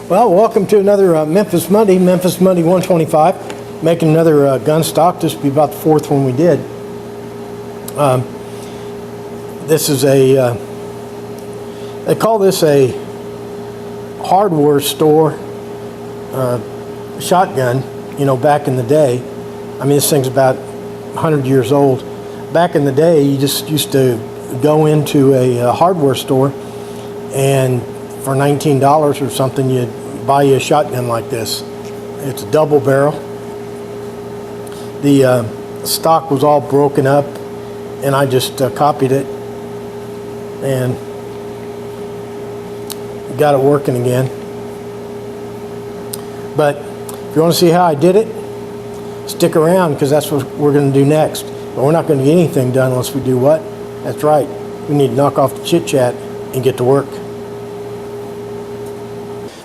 Well, welcome to another Memphis Monday 125. Making another Gunstock. This will be about the fourth one we did. This is a, they call this a hardware store shotgun, you know, back in the day. I mean, this thing's about 100 years old. Back in the day, you just used to go into a hardware store and for $19 or something, you'd buy you a shotgun like this. It's a double barrel. The stock was all broken up, and I just copied it and got it working again. But if you want to see how I did it, stick around, because that's what we're going to do next. But we're not going to get anything done unless we do what? That's right. We need to knock off the chit-chat and get to work.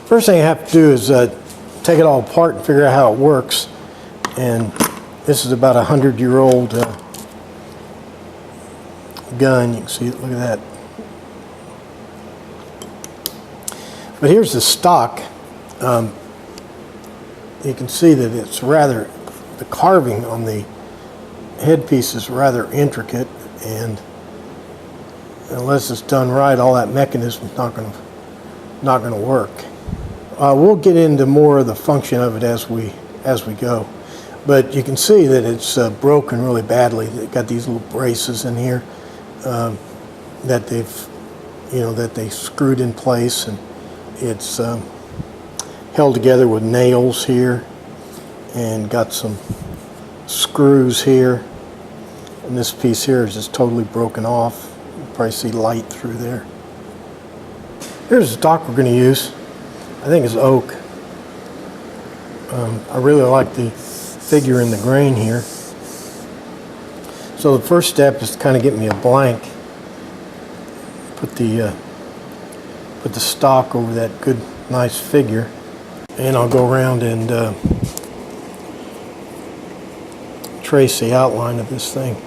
First thing I have to do is take it all apart and figure out how it works. And this is about a 100-year-old gun. You can see it. Look at that. But here's the stock. You can see that it's rather, the carving on the headpiece is rather intricate, and unless it's done right, all that mechanism is not going to work. We'll get into more of the function of it as we go, but you can see that it's broken really badly. They've got these little braces in here that they screwed in place, and it's held together with nails here, and got some screws here, and this piece here is just totally broken off. You can probably see light through there. Here's the stock we're going to use. I think it's oak. I really like the figure in the grain here. So the first step is to kind of get me a blank. Put the stock over that good, nice figure, and I'll go around and trace the outline of this thing.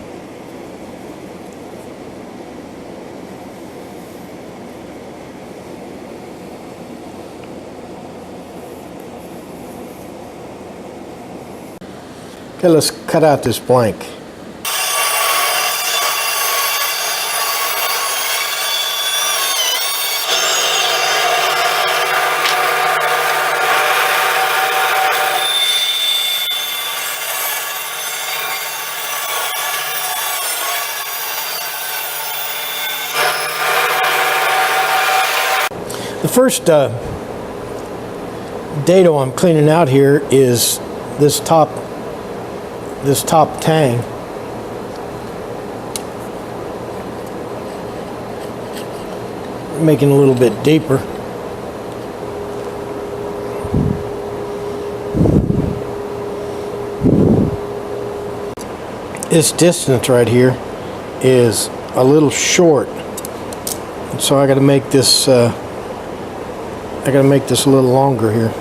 Okay, let's cut out this blank. The first dado I'm cleaning out here is this top tang. Making it a little bit deeper. This distance right here is a little short, so I got to make this a little longer here.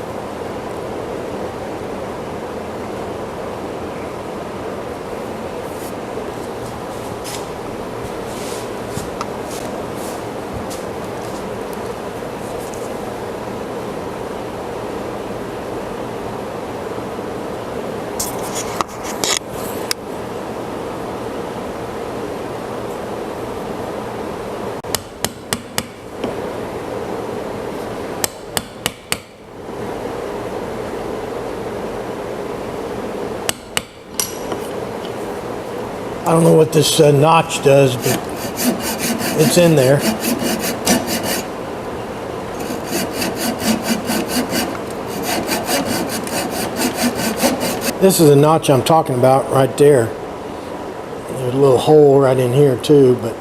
I don't know what this notch does, but it's in there. This is the notch I'm talking about right there. There's a little hole right in here too, but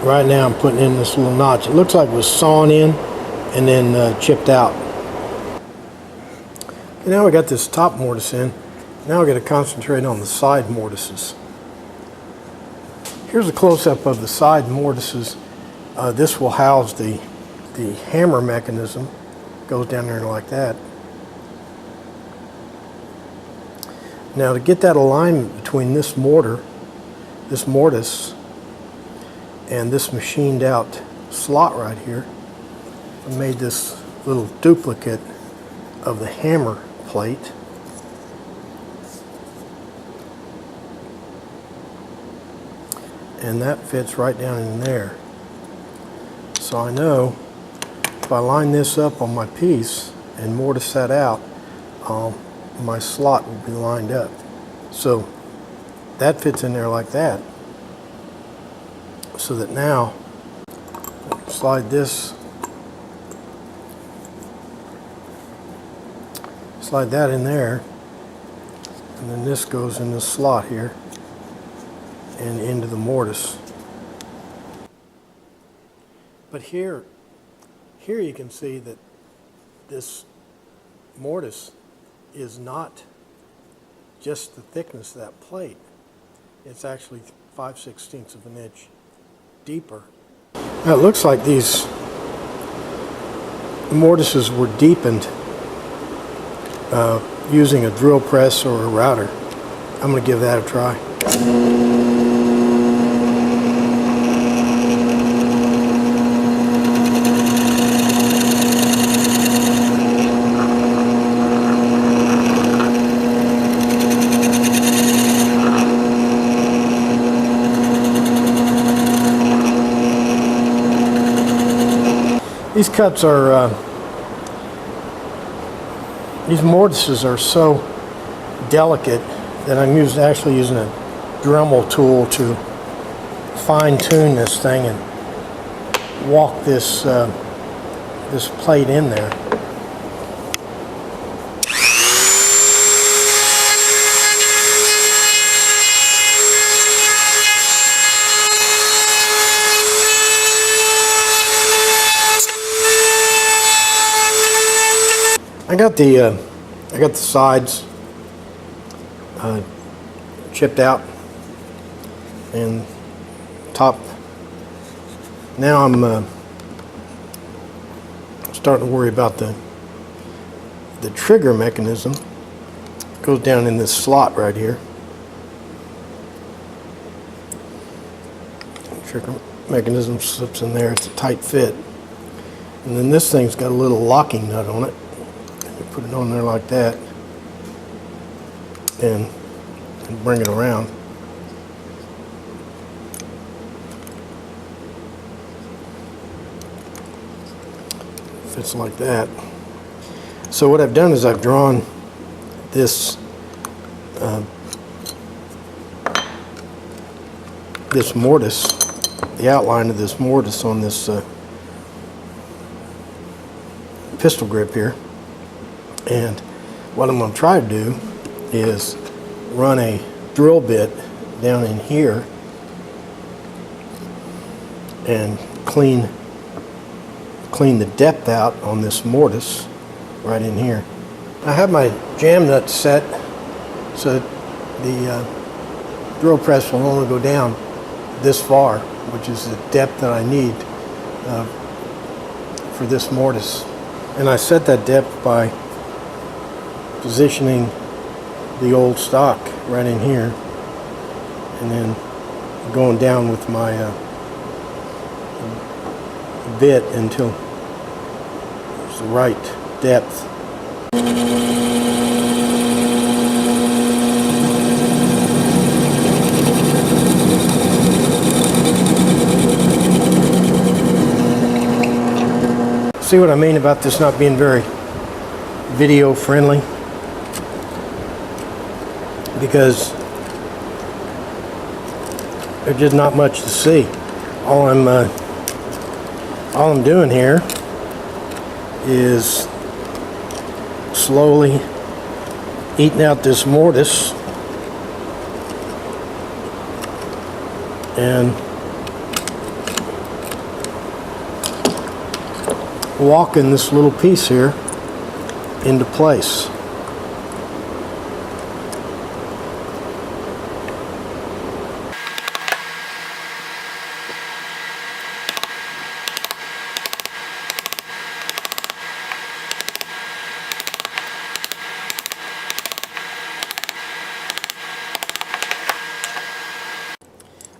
right now I'm putting in this little notch. It looks like it was sawn in and then chipped out. And now we got this top mortise in. Now we're going to concentrate on the side mortises. Here's a close-up of the side mortises. This will house the hammer mechanism. Goes down there like that. Now to get that alignment between this mortise, and this machined out slot right here, I made this little duplicate of the hammer plate. And that fits right down in there. So I know if I line this up on my piece and mortise that out, my slot will be lined up. So that fits in there like that. So that now, slide that in there, and then this goes in this slot here and into the mortise. But here you can see that this mortise is not just the thickness of that plate. It's actually 5/16 of an inch deeper. Now it looks like these mortises were deepened using a drill press or a router. I'm going to give that a try. These cuts are, these mortises are so delicate that I'm actually using a Dremel tool to fine tune this thing and walk this, this plate in there. I got the sides chipped out and top. Now I'm starting to worry about the trigger mechanism. It goes down in this slot right here. The trigger mechanism slips in there. It's a tight fit. And then this thing's got a little locking nut on it. Put it on there like that and bring it around. Fits like that. So what I've done is I've drawn this this mortise, the outline of this mortise on this pistol grip here. And what I'm going to try to do is run a drill bit down in here and clean the depth out on this mortise right in here. I have my jam nut set so that the drill press will only go down this far, which is the depth that I need for this mortise. And I set that depth by positioning the old stock right in here and then going down with my bit until it's the right depth. See what I mean about this not being very video friendly? Because there's just not much to see. All I'm doing here is slowly eating out this mortise and walking this little piece here into place.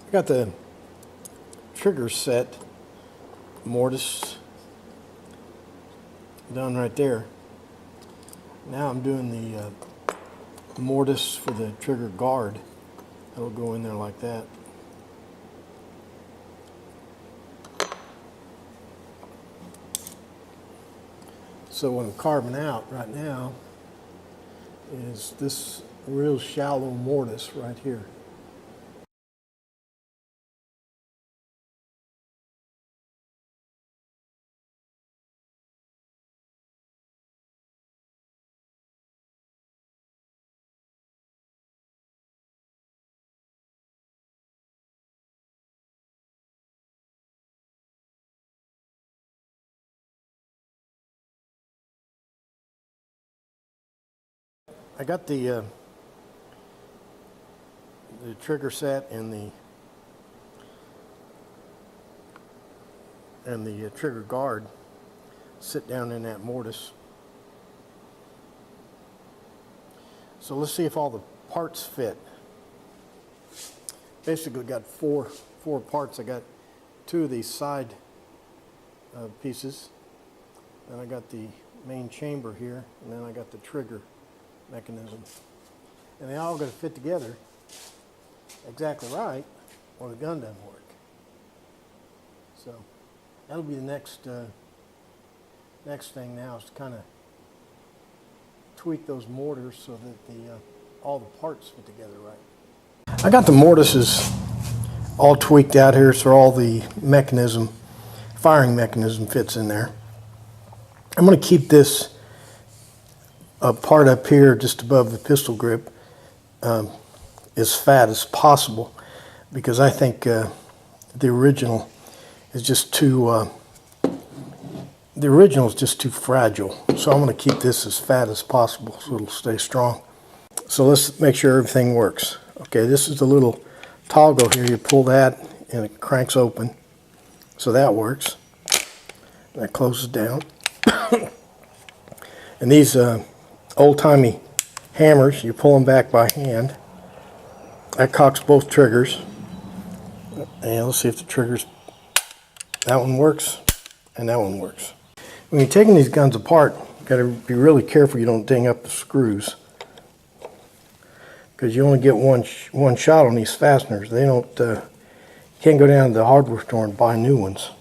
I got the trigger set mortise done right there. Now I'm doing the mortise for the trigger guard. That'll go in there like that. So what I'm carving out right now is this real shallow mortise right here. I got the trigger set and the trigger guard sit down in that mortise. So let's see if all the parts fit. Basically got four parts. I got two of these side pieces, then I got the main chamber here, and then I got the trigger mechanism. And they all got to fit together exactly right, or the gun doesn't work. So that'll be the next thing now, is to kind of tweak those mortars so that all the parts fit together right. I got the mortises all tweaked out here, so all the firing mechanism fits in there. I'm going to keep this part up here just above the pistol grip as fat as possible, because I think the original is just too fragile. So I'm going to keep this as fat as possible so it'll stay strong. So let's make sure everything works. Okay, this is the little toggle here. You pull that and it cranks open. So that works. That closes down. And these old-timey hammers, you pull them back by hand. That cocks both triggers. And let's see if the triggers, that one works and that one works. When you're taking these guns apart, you've got to be really careful you don't ding up the screws, because you only get one shot on these fasteners. They don't, you can't go down to the hardware store and buy new ones.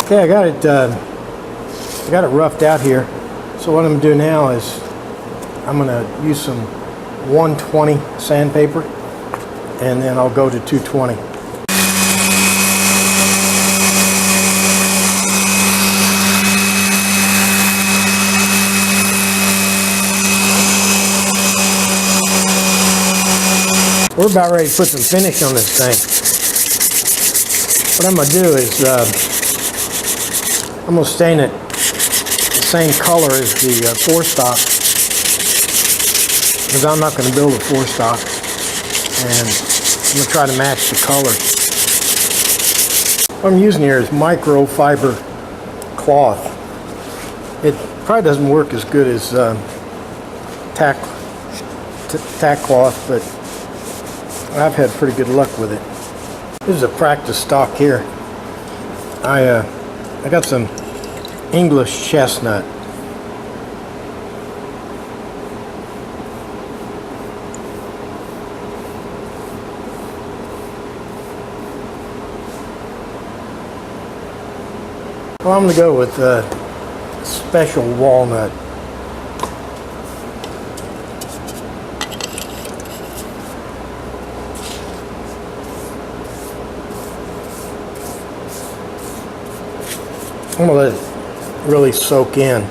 Okay, I got it roughed out here. So what I'm gonna do now is I'm gonna use some 120 sandpaper, and then I'll go to 220. We're about ready to put some finish on this thing. What I'm going to do is I'm going to stain it the same color as the four-stock, because I'm not going to build a four-stock, and I'm going to try to match the color. What I'm using here is microfiber cloth. It probably doesn't work as good as tack cloth, but I've had pretty good luck with it. This is a practice stock here. I got some English chestnut. Well, I'm going to go with special walnut. I'm going to let it really soak in.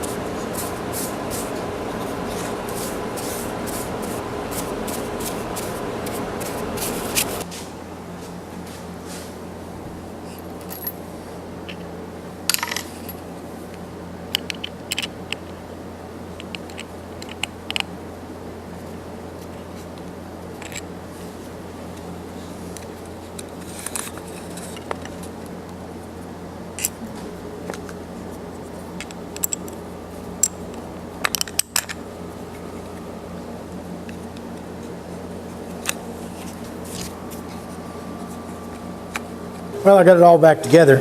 Well, I got it all back together.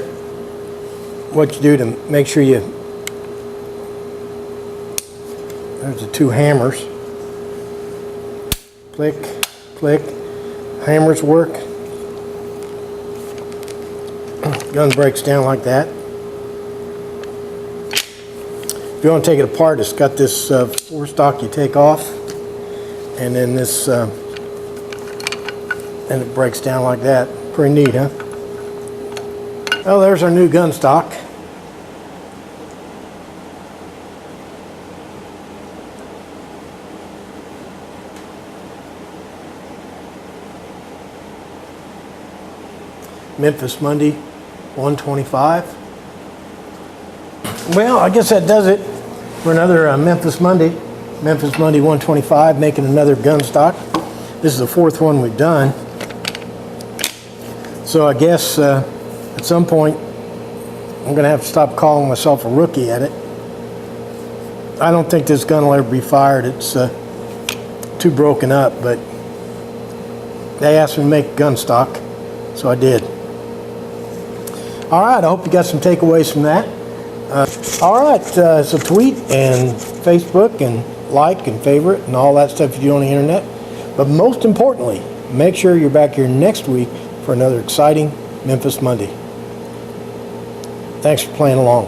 What you do to make sure there's the two hammers. Click, click. Hammers work. Gun breaks down like that. If you want to take it apart, it's got this four-stock you take off, and then this, and it breaks down like that. Pretty neat, huh? Well, there's our new Gunstock. Memphis Monday 125. Well, I guess that does it for another Memphis Monday. Memphis Monday 125, making another Gunstock. This is the fourth one we've done. So I guess at some point, I'm going to have to stop calling myself a rookie at it. I don't think this gun will ever be fired. It's too broken up, but they asked me to make Gunstock, so I did. All right, I hope you got some takeaways from that. All right, so tweet and Facebook and like and favorite and all that stuff you do on the internet. But most importantly, make sure you're back here next week for another exciting Memphis Monday. Thanks for playing along.